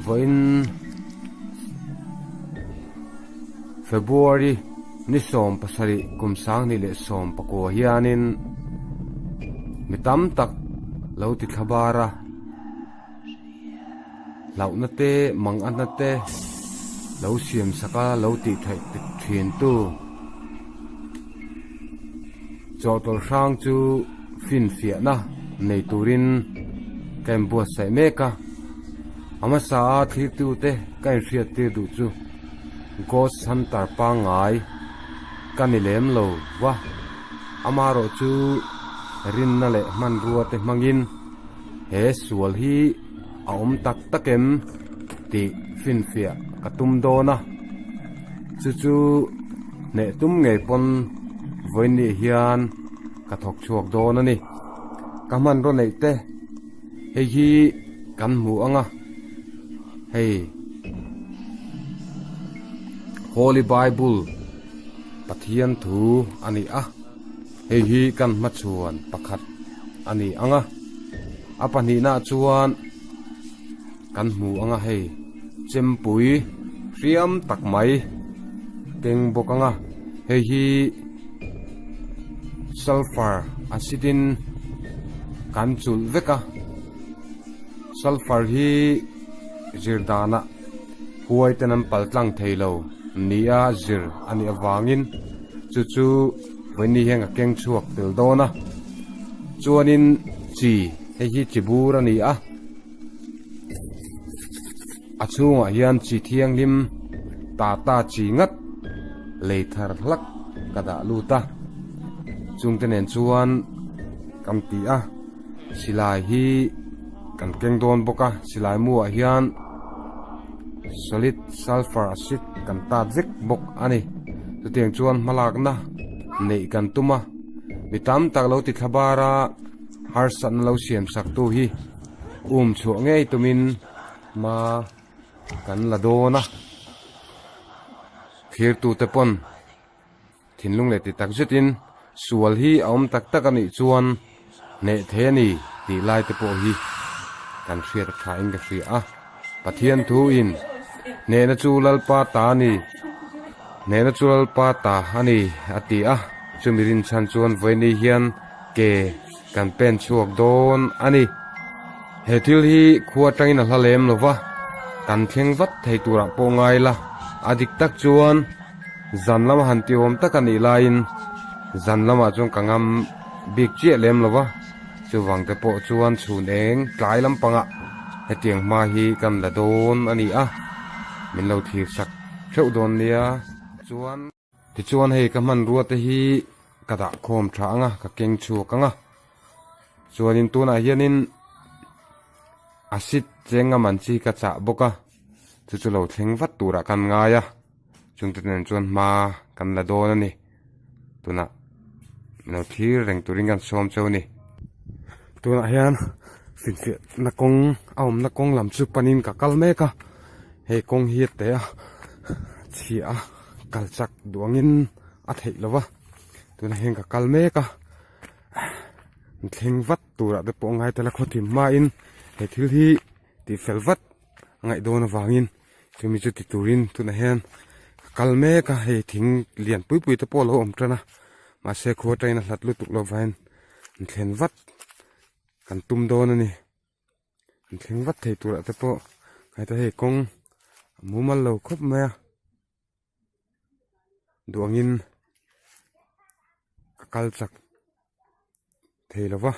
voin February ni som pasari kumsang ni le som pako hianin mitam tak lo ti khabara lau na te mang an na te lo siam saka lo ti thai ti thin tu cho tol sang chu fin fia na nei turin kem bua sai meka ama sa thi tu te kai riat te du chu ghost hunter pa ngai kanilem lo wa amaro chu rin na le man ruwa te mangin he sual hi aom tak takem ti fin fia katum do na chu chu ne tum ngei pon voini hian ka thok chuak do na ni kaman ro nei te he hi kan mu anga hey Holy Bible pathian thu ani a hei hi kan ma chuan pakhat ani anga apani na chuan kan mu anga hei chempui riam tak mai teng bok anga hei hi sulfur acidin kan chul veka sulfur hi zirdana huai tenam paltlang theilo nia zir ani awangin chu chu voini henga keng chuak tel dona chuanin chi hei hi chibur ani a achunga hian chi thiang lim ta chi ngat leithar hlak kada luta chungtenen chuan kam ti a silai hi kan keng don boka silai mu a hian solid sulfur acid kan ta zek bok ani tutiang chuan malak na nei kan tuma mitam tak lo ti thabara har san lo siam sak tu hi chu ngei tumin ma kan la do na phir tu te pon thinlung le ti tak zetin sual hi aom tak tak ani chuan ne the ni ti lai te po hi kan hriat tha ing ka hri a pathian thu in ne na chulal pa ta ni ne na chulal pa ta ani ati a chumirin chan chuan voini hian ke kan pen chuak don ani he thil hi khuwa tangin a hlalem lova kan thleng vat thei tura po ngai la adik tak chuan zanlama han ti om tak ani lain zanlama chung kangam big che lem lova chuwang te po chuan chhun eng tlai lampanga hetiang ma hi kan la don ani a min lo thir sak theu don nia chuan ti chuan hei ka man ruwa te hi kada khom tha anga ka keng chu kanga chuanin tuna hianin acid chenga man chi ka cha boka chu chu lo thleng vat tura kan ngaya chungten chuan ma kan la don ani tuna no thir reng turing kan som choni tuna hian finfi na kong aum na kong lam chu panin ka kalme ka hei kong hi te a chi a kalchak duangin a thei lova tuna heng ka kalme ka thleng vat tura te po ngai tela khotim ma in he thil hi ti felvat ngai don awangin chumi chu ti turin tuna hen kalme ka hei thing lian pui pui te po lo om trana ma se kho train hlat lu tuk lo vain thlen vat kan tum don ani thleng vat thei tura te po kai ta hei kong mumal lo khop maya duangin kalchak thei lova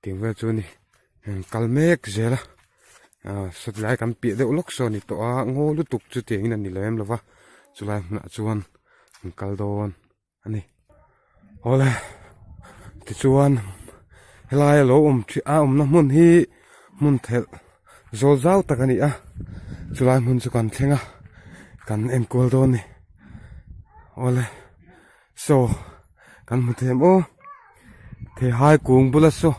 tingwa chuni kalmek zela sotlai kan pi de ulok so ni to a ngo lu tuk chu tengin ani lem lova chulai na chuan kaldon ani ole ti chuan helai lo thi a na mun hi mun thel zol zau takani a chulai mun chu kan thlenga kan em kol don ni ole so kan mu them o the hai kung bula so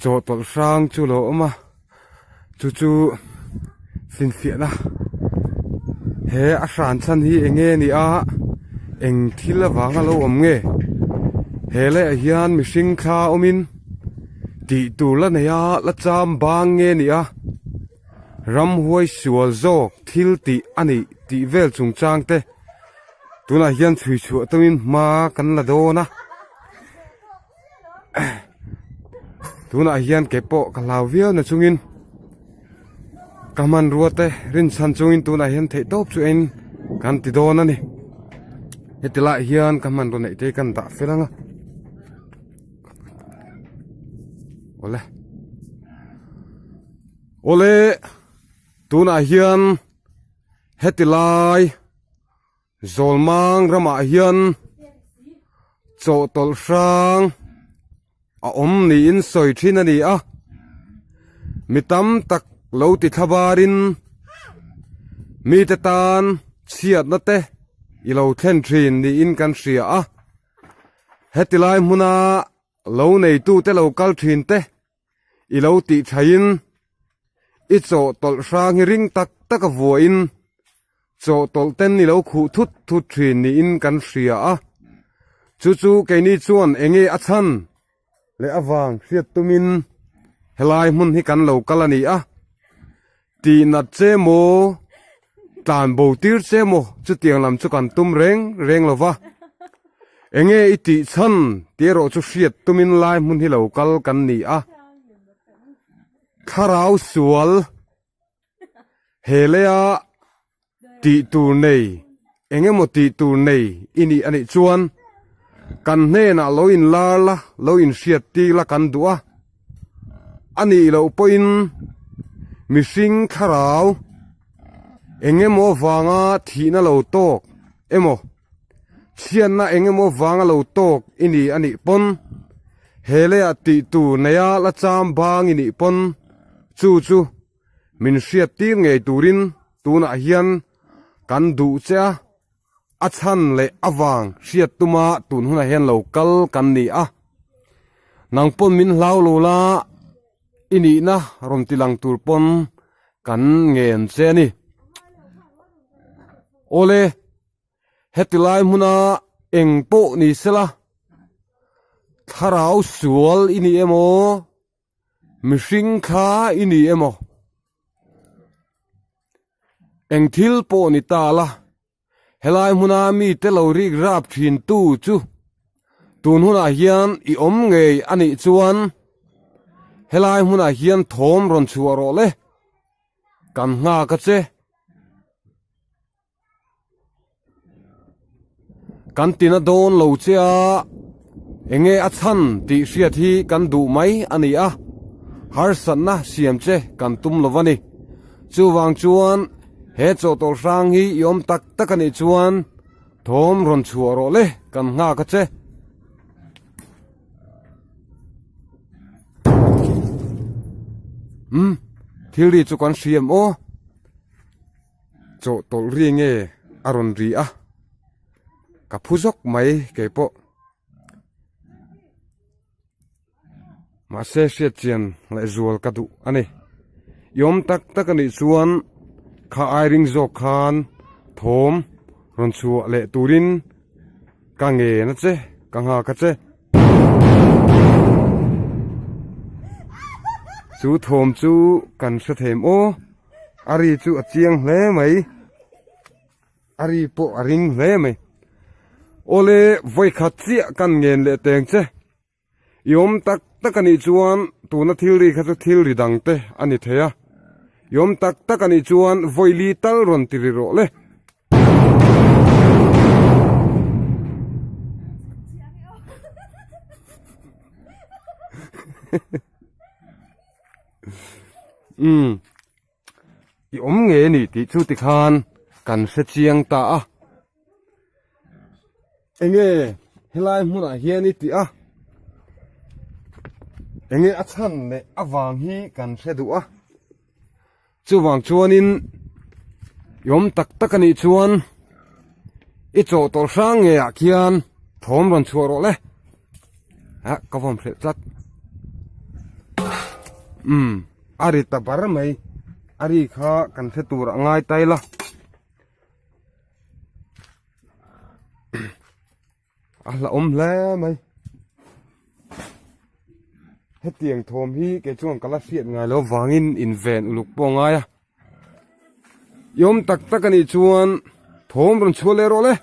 cho tol sang chu lo ma chu chu fin fia na he a san chan hi enge ni a eng thila wanga lo om nge hele hian mihring kha omin ti tu la ne ya la cham bang nge ni a ram huai sual zok thil ti ani ti vel chung chang te tuna hian thui chu tuin ma kan la do na tuna hian ke po kalau vial na chungin kaman ruate rin san chungin tuna hian thei top chu en kan ti do na ni hetila hian kaman ro nei te kan ta felanga ole tuna hian hetilai zolmang rama hian cho tol sang a om ni in soi thin ani a mitam tak lo ti thabarin mi te tan chiat na te i lo thlen thin ni in kan ria a hetilai muna lo nei tu te lo kal thin te i lo ti thain i cho tol sang hi ring tak tak a vuain cho tol ten ni lo khu thut thut thin ni in kan ria a chu chu ke ni chuan enge a chan le awang riat tumin helai mun hi kan lo kalani a ti na che mo tan bo tir che mo chu tiang lam chu kan tum reng lova enge iti chan tero chu riat tumin lai mun hi lo kal kan ni a kharau sual helea ti tu nei enge mo ti tu nei ini ani chuan kan ne na loin la loin riat ti la kan du'a ani lo poin mishing kharau enge mo wanga thina lo tok emo chian na enge mo wanga lo tok ini ani pon hele ati tu neya la cham bang ini pon chu min riat ti nge turin tuna hian kan du cha a chan le awang riat tuma tun huna hian lo kal kan ni a nang pon min hlau lo la ini na rom tilang tur pon kan ngen che ni ole hetilai muna engpo ni sela tharau sual ini emo mishing kha ini emo engthil po ni ta la helai muna mi te lo rik rap thin tu chu tun huna hian i om ngei ani chuan helai huna hian thom ron chuaro le kan nga ka che kan tina don lo chia enge a chan ti hriat hi kan du mai ani a har san na siam che kan tum lovani chu wang chuan he cho tol sang hi yom tak tak ani chuan thom ron chuaro le kan nga ka che thilri chu kan siam o cho tol ri nge aron ri a ka phuzok mai ke po ma se se chen la zual ka du ani yom tak tak ani chuan kha ai ring zo khan thom ron chu le turin ka nge na che ka nga ka che chu thom chu kan sa them o ari chu achiang hle mai ari po aring hle mai ole voi khat chia kan ngen le teng che yom tak tak ani chuan tuna thilri kha chu thilri dang te ani theya yom tak tak ani chuan voi li tal ron tiri ro le i om nge ni ti chu ti khan kan se chiang ta a enge helai hmuna hian i ti a enge a chan le awang hi kan se du a chu wang chuanin yom tak tak ani chuan i cho tol sang nge a khian thom ron chuaro le ha ka vom phre chat ari ta bar mai ari kha kan the tur angai taila ala om le mai hết tiếng thôm hi cái chuông cả lá xiết ngay lo vangin in ven uluk pong ai yom tak tak ani chuan thôm ron chule ro le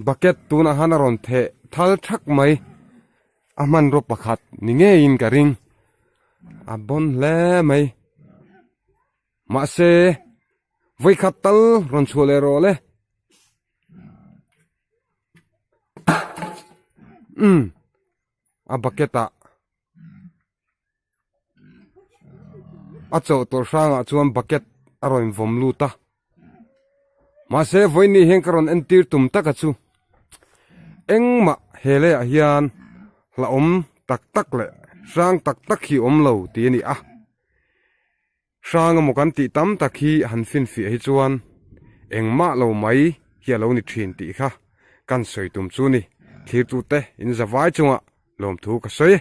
bucket tuna hanaron the thal thak mai aman ro pakhat ni nge in ka ring abon le mai ma se voi khatal ron chule ro le a bucketa a chaw tor sang a chuan bucket aroin vom luta ma se voi ni heng karon entir tum taka chu engma hele a hian la om tak tak le sang tak tak hi om lo ti ni a sang mo kan ti tam tak hi han fin fi hi chuan engma lo mai hi lo ni thin ti kha kan soi tum chu ni thlir tu te in zawai chunga lom thu ka soi